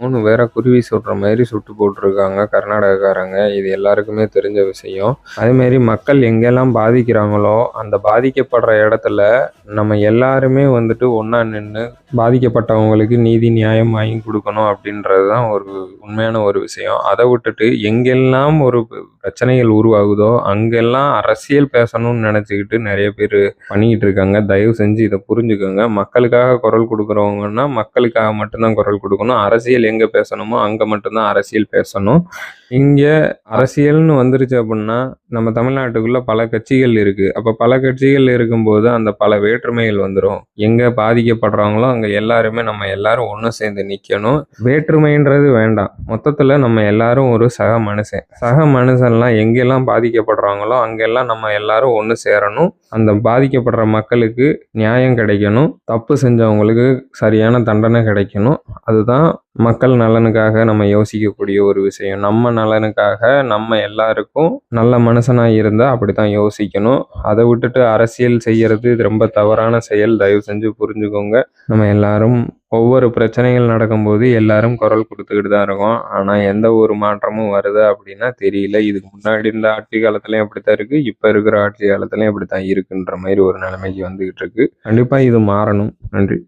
3 பேர குருவி சுடுற மாரி சுட்டு போட்டுருக்காங்க கர்நாடகாக்காரங்க. இது எல்லாருக்குமே தெரிஞ்ச விஷயம். அதேமாரி மக்கள் எங்கெல்லாம் பாதிக்கிறாங்களோ, அந்த பாதிக்கப்படுற இடத்துல நம்ம எல்லாருமே வந்துட்டு ஒண்ணா நின்னு பாதிக்கப்பட்டவங்களுக்கு நீதி, நியாயம் வாங்கி குடுக்கணும் அப்படின்றது தான் ஒரு உண்மையான ஒரு விஷயம். அத விட்டுட்டு எங்கெல்லாம் ஒரு பிரச்சனைகள் உருவாகுதோ, அங்கெல்லாம் அரசியல் பேசணும்னு நெனச்சுக்கிட்டு நெறைய பேரு பண்ணிக்கிட்டு இருக்காங்க. தயவு செஞ்சு இத புரிஞ்சுக்கங்க. மக்களுக்காக குரல் குடுக்குறவங்கன்னா, மக்களுக்காக மட்டும் தான் குரல் குடுக்கணும். அரசியல் எங்க பேசணுமோ, அங்க மட்டும் தான் அரசியல் பேசணும். இங்க அரசியல்னு வந்துருச்சு அப்புட்ன்னா, நம்ம தமிழ்நாட்டுக்குள்ள பல கட்சிகள் இருக்கு. அப்ப பல கட்சிகள் இருக்கும்போது, அந்த பல வேற்றுமைகள் வந்துரும். எங்க பாதிக்கப்படுறாங்களோ, அங்க எல்லாருமே நம்ம எல்லாரும் ஒண்ணு சேர்ந்து நிக்கணும். வேற்றுமைன்றது வேண்டாம். மொத்தத்துல நம்ம எல்லாரும் ஒரு சக மனுஷன். சக மனுஷன்லாம் எங்கெல்லாம் பாதிக்கப்படுறாங்களோ, அங்கெல்லாம் நம்ம எல்லாரும் ஒண்ணு சேரணும். அந்த பாதிக்கப்படுற மக்களுக்கு நியாயம் கிடைக்கணும். தப்பு செஞ்சவங்களுக்கு சரியான தண்டனை கிடைக்கணும். அதுதான் மக்கள் நலனுக்காக நம்ம யோசிக்கக்கூடிய ஒரு விஷயம். நம்ம நலனுக்காக நம்ம எல்லாருக்கும் நல்ல மனுஷனா இருந்தா அப்படித்தான் யோசிக்கணும். அத விட்டுட்டு அரசியல் செய்யறது இது ரொம்ப தவறான செயல். தயவு செஞ்சு புரிஞ்சுக்கோங்க. நம்ம எல்லாரும் ஒவ்வொரு பிரச்சனைகள் நடக்கும்போது எல்லாரும் குரல் குடுத்துக்கிட்டு தான் இருக்கோம். ஆனா எந்த ஒரு மாற்றமும் வருதா அப்படின்னா தெரியல. இதுக்கு முன்னாடி இருந்த ஆட்சி காலத்துலயும் அப்படித்தான் இருக்கு. இப்ப இருக்கிற ஆட்சி காலத்துலயும் அப்படித்தான் இருக்குன்ற மாரி ஒரு நிலைமைக்கு வந்துகிட்டு இருக்கு. கண்டிப்பா இது மாறணும். நன்றி.